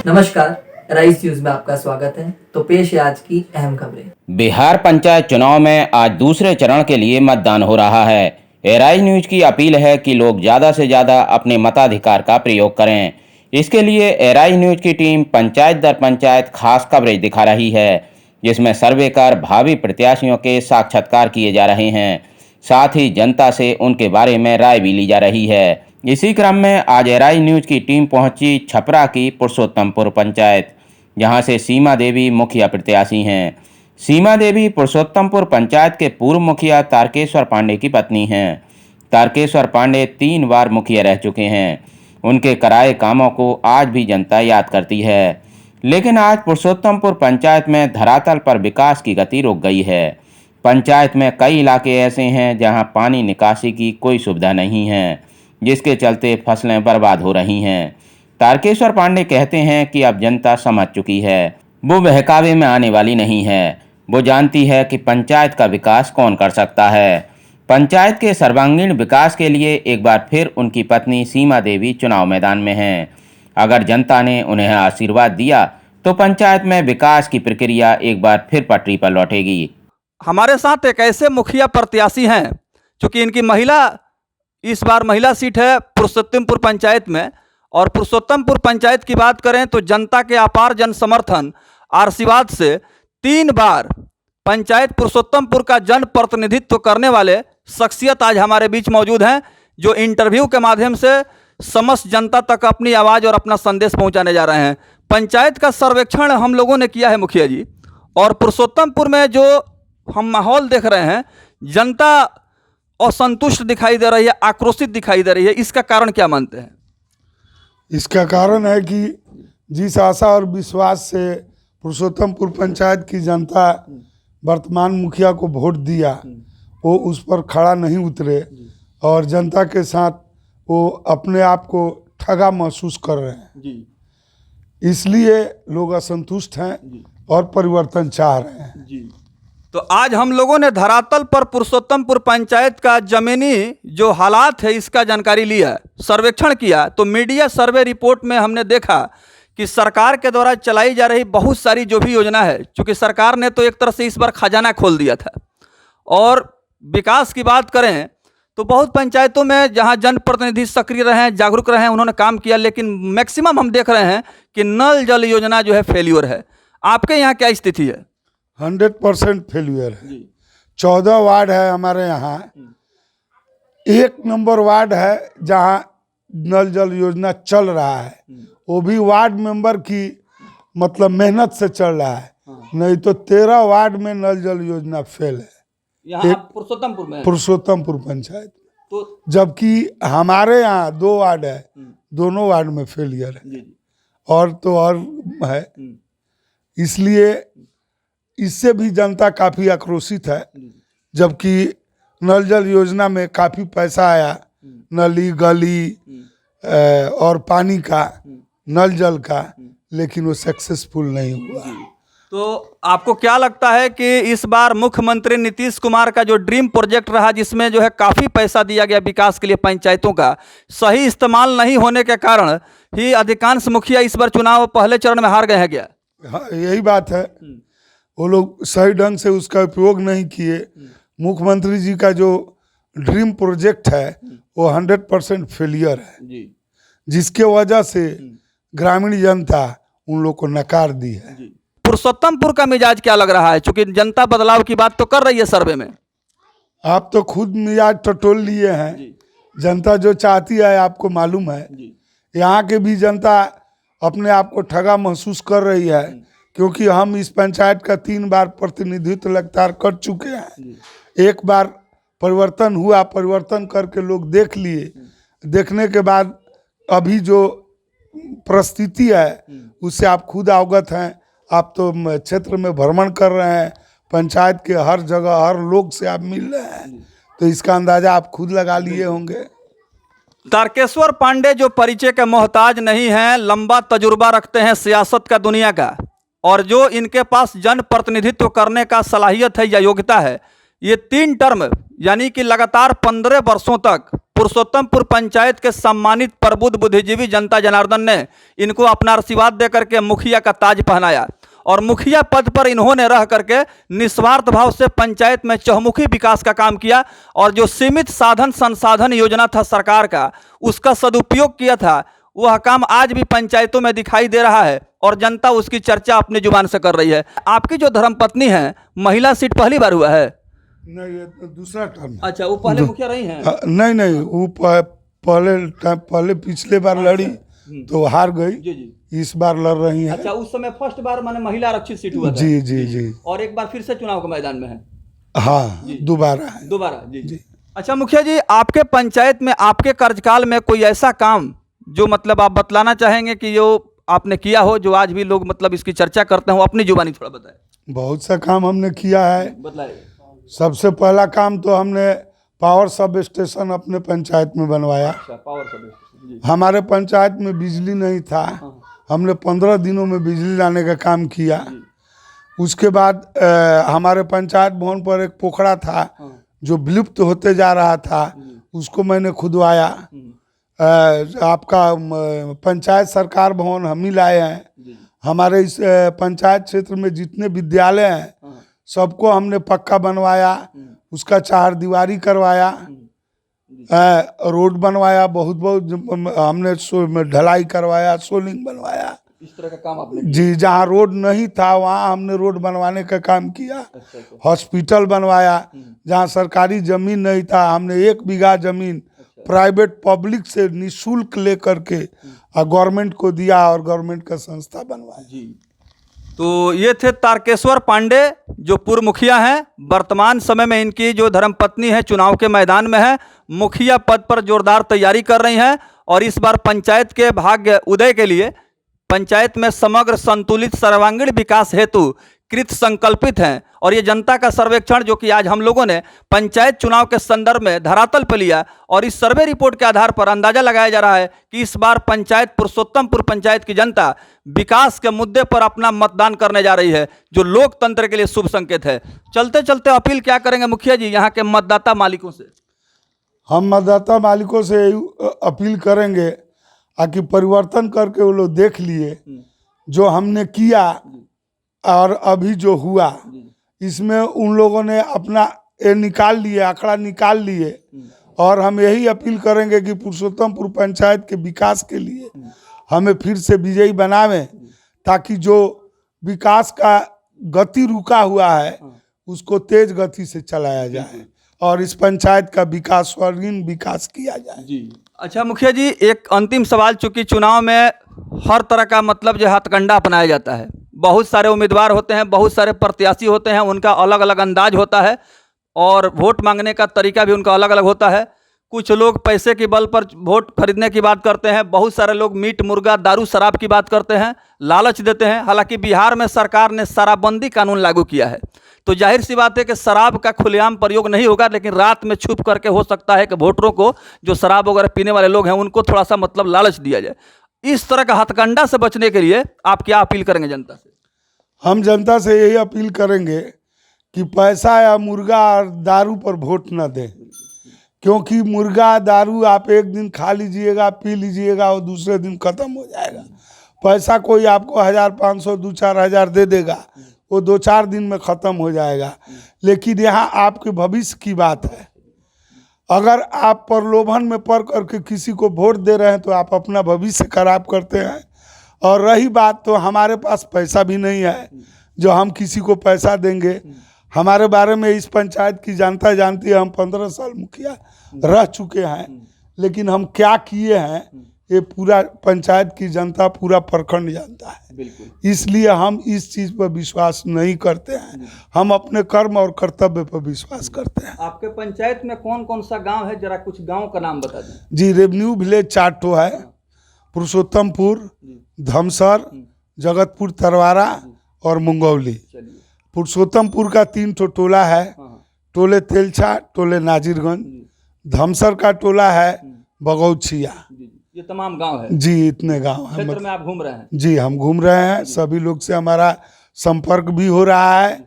नमस्कार, rice news में आपका स्वागत है। तो पेश है आज की अहम खबरें। बिहार पंचायत चुनाव में आज दूसरे चरण के लिए मतदान हो रहा है। राइस न्यूज की अपील है कि लोग ज़्यादा से ज़्यादा अपने मताधिकार का प्रयोग करें। इसके लिए राइस न्यूज की टीम पंचायत दर पंचायत खास कवरेज दिखा रही है, जिसमें सर्वे कर भावी प्रत्याशियों के साक्षात्कार किए जा रहे हैं। साथ ही जनता से उनके बारे में राय भी ली जा रही है। इसी क्रम में आज राइस न्यूज की टीम पहुंची छपरा की पुरुषोत्तमपुर पंचायत, जहां से सीमा देवी मुखिया प्रत्याशी हैं। सीमा देवी पुरुषोत्तमपुर पंचायत के पूर्व मुखिया तारकेश्वर पांडे की पत्नी हैं। तारकेश्वर पांडे 3 बार मुखिया रह चुके हैं। उनके कराए कामों को आज भी जनता याद करती है। लेकिन आज पुरुषोत्तमपुर पंचायत में धरातल पर विकास की गति रुक गई है। पंचायत में कई इलाके ऐसे हैं जहां पानी निकासी की कोई सुविधा नहीं है, जिसके चलते फसलें बर्बाद हो रही हैं। तारकेश्वर पांडे कहते हैं कि अब जनता समझ चुकी है, वो बहकावे में आने वाली नहीं है। वो जानती है कि पंचायत का विकास कौन कर सकता है। पंचायत के सर्वांगीण विकास के लिए एक बार फिर उनकी पत्नी सीमा देवी चुनाव मैदान में हैं। अगर जनता ने उन्हें आशीर्वाद दिया तो पंचायत में विकास की प्रक्रिया एक बार फिर पटरी पर लौटेगी। हमारे साथ एक ऐसे मुखिया प्रत्याशी हैं, चूँकि इनकी इस बार महिला सीट है पुरुषोत्तमपुर पंचायत में। और पुरुषोत्तमपुर पंचायत की बात करें तो जनता के अपार जन समर्थन आशीर्वाद से 3 बार पंचायत पुरुषोत्तमपुर का जन प्रतिनिधित्व करने वाले शख्सियत आज हमारे बीच मौजूद हैं, जो इंटरव्यू के माध्यम से समस्त जनता तक अपनी आवाज़ और अपना संदेश पहुंचाने जा रहे हैं। पंचायत का सर्वेक्षण हम लोगों ने किया है मुखिया जी, और पुरुषोत्तमपुर में जो हम माहौल देख रहे हैं, जनता असंतुष्ट दिखाई दे रही है, आक्रोशित दिखाई दे रही है। इसका कारण क्या मानते हैं? इसका कारण है कि जिस आशा और विश्वास से पुरुषोत्तमपुर पंचायत की जनता वर्तमान मुखिया को वोट दिया, वो उस पर खड़ा नहीं उतरे और जनता के साथ वो अपने आप को ठगा महसूस कर रहे हैं। इसलिए लोग असंतुष्ट हैं और परिवर्तन चाह रहे हैं। तो आज हम लोगों ने धरातल पर पुरुषोत्तमपुर पंचायत का जमीनी जो हालात है इसका जानकारी लिया, सर्वेक्षण किया। तो मीडिया सर्वे रिपोर्ट में हमने देखा कि सरकार के द्वारा चलाई जा रही बहुत सारी जो भी योजना है, चूँकि सरकार ने तो एक तरह से इस बार खजाना खोल दिया था। और विकास की बात करें तो बहुत पंचायतों में जहां जनप्रतिनिधि सक्रिय रहे हैं, जागरूक रहे हैं, उन्होंने काम किया, लेकिन मैक्सिमम हम देख रहे हैं कि नल जल योजना जो है फेल्यूर है। आपके यहाँ क्या स्थिति है? 100% फेल्यूर है। 14 वार्ड है हमारे यहाँ। 1 नंबर वार्ड है जहाँ नल जल योजना चल रहा है, वो भी वार्ड मेंबर की मतलब मेहनत से चल रहा है। नहीं तो 13 वार्ड में नल जल योजना फेल है यहाँ पुरुषोत्तमपुर में, पुरुषोत्तमपुर पंचायत। तो जबकि हमारे यहाँ 2 वार्ड है, दोनों वार्ड में फेलियर है। और तो और है, इसलिए इससे भी जनता काफ़ी आक्रोशित है। जबकि नल जल योजना में काफ़ी पैसा आया, नली गली और पानी का, नल जल का, लेकिन वो सक्सेसफुल नहीं हुआ। तो आपको क्या लगता है कि इस बार मुख्यमंत्री नीतीश कुमार का जो ड्रीम प्रोजेक्ट रहा, जिसमें जो है काफ़ी पैसा दिया गया विकास के लिए पंचायतों का, सही इस्तेमाल नहीं होने के कारण ही अधिकांश मुखिया इस बार चुनाव पहले चरण में हार गए हैं क्या? हाँ, यही बात है। वो लोग सही ढंग से उसका उपयोग नहीं किए। मुख्यमंत्री जी का जो ड्रीम प्रोजेक्ट है वो 100% फेलियर है, जिसके वजह से ग्रामीण जनता उन लोग को नकार दी है। पुरुषोत्तमपुर का मिजाज क्या लग रहा है, चूंकि जनता बदलाव की बात तो कर रही है सर्वे में? आप तो खुद मिजाज टटोल लिए हैं। जनता जो चाहती है आपको मालूम है। यहाँ के भी जनता अपने आप को ठगा महसूस कर रही है, क्योंकि हम इस पंचायत का 3 बार प्रतिनिधित्व लगातार कर चुके हैं। एक बार परिवर्तन हुआ, परिवर्तन करके लोग देख लिए। देखने के बाद अभी जो परिस्थिति है उससे आप खुद अवगत हैं। आप तो क्षेत्र में भ्रमण कर रहे हैं, पंचायत के हर जगह हर लोग से आप मिल रहे हैं, तो इसका अंदाजा आप खुद लगा लिए होंगे। तारकेश्वर पांडे जो परिचय के मोहताज नहीं हैं, लंबा तजुर्बा रखते हैं सियासत का, दुनिया का, और जो इनके पास जन प्रतिनिधित्व करने का सलाहियत है या योग्यता है, ये 3 टर्म यानी कि लगातार 15 वर्षों तक पुरुषोत्तमपुर पंचायत के सम्मानित प्रबुद्ध बुद्धिजीवी जनता जनार्दन ने इनको अपना आशीर्वाद दे करके मुखिया का ताज पहनाया और मुखिया पद पर इन्होंने रह करके निस्वार्थ भाव से पंचायत में चहुमुखी विकास का काम किया और जो सीमित साधन संसाधन योजना था सरकार का, उसका सदुपयोग किया था। वह काम आज भी पंचायतों में दिखाई दे रहा है और जनता उसकी चर्चा अपनी जुबान से कर रही है। आपकी जो धर्मपत्नी है, महिला सीट पहली बार हुआ है? नहीं, ये तो दूसरा टर्म है। अच्छा, वो पहले मुखिया रही हैं? नहीं, वो पहले पिछले बार लड़ी तो हार गई। जी जी। इस बार लड़ रही है। अच्छा, उस समय फर्स्ट बार माने महिला आरक्षित सीट हुआ था? जी जी जी। और एक बार फिर से चुनाव के मैदान में है? हाँ, दोबारा है। दोबारा? जी जी। अच्छा मुखिया जी, आपके पंचायत में आपके कार्यकाल में कोई ऐसा काम जो मतलब आप बतलाना चाहेंगे कि जो आपने किया हो, जो आज भी लोग मतलब इसकी चर्चा करते हो? अपनी जुबानी थोड़ा बताएं। बहुत सा काम हमने किया है। बताइए। सबसे पहला काम तो हमने पावर सब स्टेशन अपने पंचायत में बनवाया। अच्छा, पावर सब स्टेशन। जी। हमारे पंचायत में बिजली नहीं था, हमने 15 दिनों में बिजली लाने का काम किया। उसके बाद हमारे पंचायत भवन पर एक पोखरा था जो विलुप्त होते जा रहा था, उसको मैंने खुदवाया। आपका पंचायत सरकार भवन हम ही लाए हैं। हमारे इस पंचायत क्षेत्र में जितने विद्यालय हैं सबको हमने पक्का बनवाया, उसका चारदीवारी करवाया, रोड बनवाया, बहुत हमने ढलाई करवाया, सोलिंग बनवाया। इस तरह का काम आपने? जी, जहाँ रोड नहीं था वहाँ हमने रोड बनवाने का काम किया। अच्छा। हॉस्पिटल बनवाया। जहाँ सरकारी जमीन नहीं था हमने 1 बीघा जमीन प्राइवेट पब्लिक से निःशुल्क लेकर के गवर्नमेंट को दिया और गवर्नमेंट का संस्था बनवाया। जी। तो ये थे तारकेश्वर पांडे जो पूर्व मुखिया हैं। वर्तमान समय में इनकी जो धर्मपत्नी है चुनाव के मैदान में है, मुखिया पद पर जोरदार तैयारी कर रही हैं और इस बार पंचायत के भाग्य उदय के लिए पंचायत में समग्र संतुलित सर्वांगीण विकास हेतु कृत संकल्पित हैं। और ये जनता का सर्वेक्षण जो कि आज हम लोगों ने पंचायत चुनाव के संदर्भ में धरातल पर लिया और इस सर्वे रिपोर्ट के आधार पर अंदाजा लगाया जा रहा है कि इस बार पंचायत पुरुषोत्तमपुर पंचायत की जनता विकास के मुद्दे पर अपना मतदान करने जा रही है, जो लोकतंत्र के लिए शुभ संकेत है। चलते चलते अपील क्या करेंगे मुखिया जी यहाँ के मतदाता मालिकों से? हम मतदाता मालिकों से अपील करेंगे कि परिवर्तन करके वो लोग देख लिए जो हमने किया और अभी जो हुआ, इसमें उन लोगों ने अपना निकाल लिए, आंकड़ा निकाल लिए। और हम यही अपील करेंगे कि पुरुषोत्तमपुर पंचायत के विकास के लिए हमें फिर से विजयी बनावें, ताकि जो विकास का गति रुका हुआ है उसको तेज गति से चलाया जाए और इस पंचायत का विकास स्वर्णिम विकास किया जाए। जी। अच्छा मुखिया जी, एक अंतिम सवाल, चूंकि चुनाव में हर तरह का मतलब जो हथकंडा अपनाया जाता है, बहुत सारे उम्मीदवार होते हैं, बहुत सारे प्रत्याशी होते हैं, उनका अलग अलग अंदाज होता है और वोट मांगने का तरीका भी उनका अलग अलग होता है। कुछ लोग पैसे के बल पर वोट खरीदने की बात करते हैं, बहुत सारे लोग मीट मुर्गा दारू शराब की बात करते हैं, लालच देते हैं। हालांकि बिहार में सरकार ने शराबबंदी कानून लागू किया है, तो जाहिर सी बात है कि शराब का खुलेआम प्रयोग नहीं होगा, लेकिन रात में छुप करके हो सकता है कि वोटरों को, जो शराब वगैरह पीने वाले लोग हैं, उनको थोड़ा सा मतलब लालच दिया जाए। इस तरह का हथकंडा से बचने के लिए आप क्या अपील करेंगे जनता से? हम जनता से यही अपील करेंगे कि पैसा या मुर्गा और दारू पर वोट न दें, क्योंकि मुर्गा दारू आप एक दिन खा लीजिएगा, पी लीजिएगा और दूसरे दिन खत्म हो जाएगा। पैसा कोई आपको 1500 2-4 दे देगा, वो 2-4 दिन में ख़त्म हो जाएगा। लेकिन यहाँ आपके भविष्य की बात है। अगर आप प्रलोभन में पड़ करके किसी को वोट दे रहे हैं तो आप अपना भविष्य खराब करते हैं। और रही बात, तो हमारे पास पैसा भी नहीं है जो हम किसी को पैसा देंगे। हमारे बारे में इस पंचायत की जनता जानती है, हम 15 साल मुखिया रह चुके हैं, लेकिन हम क्या किए हैं ये पूरा पंचायत की जनता, पूरा प्रखंड जानता है। बिल्कुल। इसलिए हम इस चीज़ पर विश्वास नहीं करते हैं, हम अपने कर्म और कर्तव्य पर विश्वास करते हैं। आपके पंचायत में कौन कौन सा गांव है, जरा कुछ गांव का नाम बता दें। जी, रेवेन्यू विलेज 4 ठो है, पुरुषोत्तमपुर, धमसर, जगतपुर तरवारा और मुंगौली। पुरुषोत्तमपुर का 3 ठो टोला है, टोले तेलछा, टोले नाजिरगंज। धमसर का टोला है बगौछिया। ये तमाम गांव है? जी, इतने गांव हैं। क्षेत्र में आप घूम रहे हैं? जी, हम घूम रहे हैं, सभी लोग से हमारा संपर्क भी हो रहा है।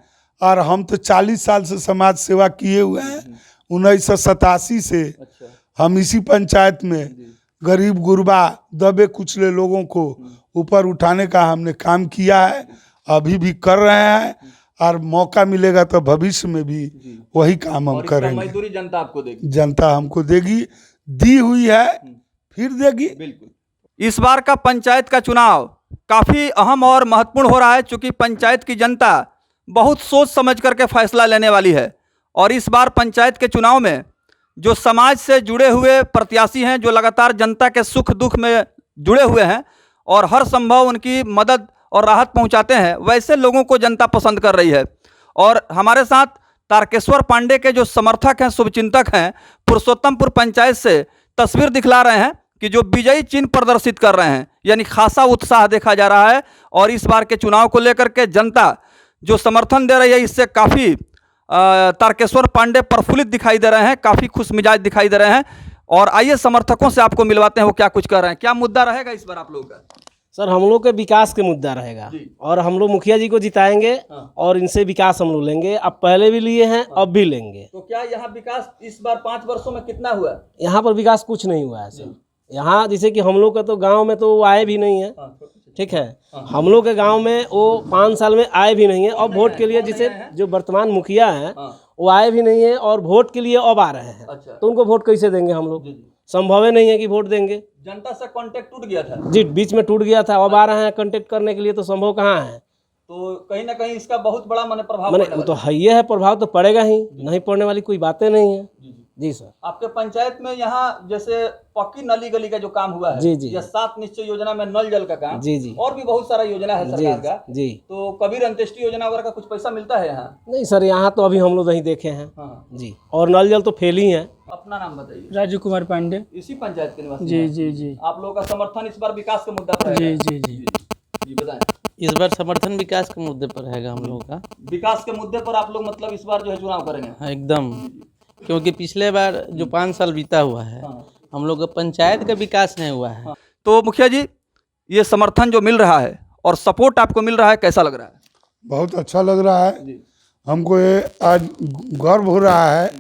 और हम तो 40 साल से समाज सेवा किए हुए हैं, 1987 से। हम इसी पंचायत में गरीब गुरबा दबे कुचले लोगों को ऊपर उठाने का हमने काम किया है, अभी भी कर रहे हैं और मौका मिलेगा तो भविष्य में भी वही काम हम करेंगे। मजदूरी जनता आपको देगी, जनता हमको देगी, दी हुई है, फिर देगी। बिल्कुल। इस बार का पंचायत का चुनाव काफ़ी अहम और महत्वपूर्ण हो रहा है, क्योंकि पंचायत की जनता बहुत सोच समझ करके फैसला लेने वाली है। और इस बार पंचायत के चुनाव में जो समाज से जुड़े हुए प्रत्याशी हैं, जो लगातार जनता के सुख दुख में जुड़े हुए हैं और हर संभव उनकी मदद और राहत पहुंचाते हैं, वैसे लोगों को जनता पसंद कर रही है। और हमारे साथ तारकेश्वर पांडे के जो समर्थक हैं, शुभचिंतक हैं, पुरुषोत्तमपुर पंचायत से तस्वीर दिखला रहे हैं कि जो विजयी चिन्ह प्रदर्शित कर रहे हैं, यानी खासा उत्साह देखा जा रहा है। और इस बार के चुनाव को लेकर के जनता जो समर्थन दे रही है, इससे काफ़ी तारकेश्वर पांडे प्रफुल्लित दिखाई दे रहे हैं, काफ़ी खुश मिजाज दिखाई दे रहे हैं। और आइए समर्थकों से आपको मिलवाते हैं वो क्या कुछ कर रहे हैं। क्या मुद्दा रहेगा इस बार आप लोगों का? सर, हम लोग के विकास के मुद्दा रहेगा और हम लोग मुखिया जी को जिताएंगे और इनसे विकास हम लोग लेंगे। अब पहले भी लिए हैं, अब भी लेंगे। तो क्या यहाँ विकास इस बार 5 वर्षों में कितना हुआ? यहाँ पर विकास कुछ नहीं हुआ है सर। यहाँ जैसे कि हम लोग का तो गांव में तो वो आए भी नहीं है, ठीक है। हम लोग के गांव में वो 5 साल में आए भी नहीं है। और वोट के लिए जैसे जो वर्तमान मुखिया हैं वो आए भी नहीं है और वोट के लिए अब आ रहे हैं। तो उनको वोट कैसे देंगे हम लोग? संभव ही नहीं है कि वोट देंगे। जनता से कांटेक्ट टूट गया था जी, बीच में टूट गया था, अब आ रहे हैं कांटेक्ट करने के लिए, तो संभव कहाँ है? तो कहीं ना कहीं इसका बहुत बड़ा प्रभाव मैंने वो तो है, ये है प्रभाव तो पड़ेगा ही, नहीं पड़ने वाली कोई बातें नहीं है। जी सर। आपके पंचायत में यहाँ जैसे पक्की नली गली का जो काम हुआ है, जी जी, या 7 निश्चय योजना में नल जल का काम, जी जी, और भी बहुत सारा योजना है सरकार का, जी। तो कबीर अंत्येष्टि योजना वगैरह का कुछ पैसा मिलता है यहाँ? नहीं सर, यहाँ तो अभी हम लोग नहीं देखे हैं। हाँ। जी, और नल जल तो फेल ही है। अपना नाम बताइए। राजू कुमार पांडे। इसी पंचायत के निवासी? जी जी जी। आप लोगों का समर्थन इस बार विकास के मुद्दा पर जी है? जी जी जी बताएं। इस बार समर्थन विकास के मुद्दे पर रहेगा हम लोगों का। विकास के मुद्दे पर आप लोग मतलब इस बार जो है चुनाव करेंगे? हाँ, एकदम, क्योंकि पिछले बार जो 5 साल बीता हुआ है, हम लोग का पंचायत का विकास नहीं हुआ है। तो मुखिया जी, ये समर्थन जो मिल रहा है और सपोर्ट आपको मिल रहा है, कैसा लग रहा है? बहुत अच्छा लग रहा है। हमको ये आज गर्व हो रहा है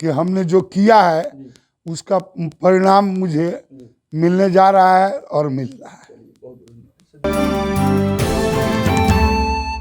कि हमने जो किया है उसका परिणाम मुझे मिलने जा रहा है और मिल रहा है।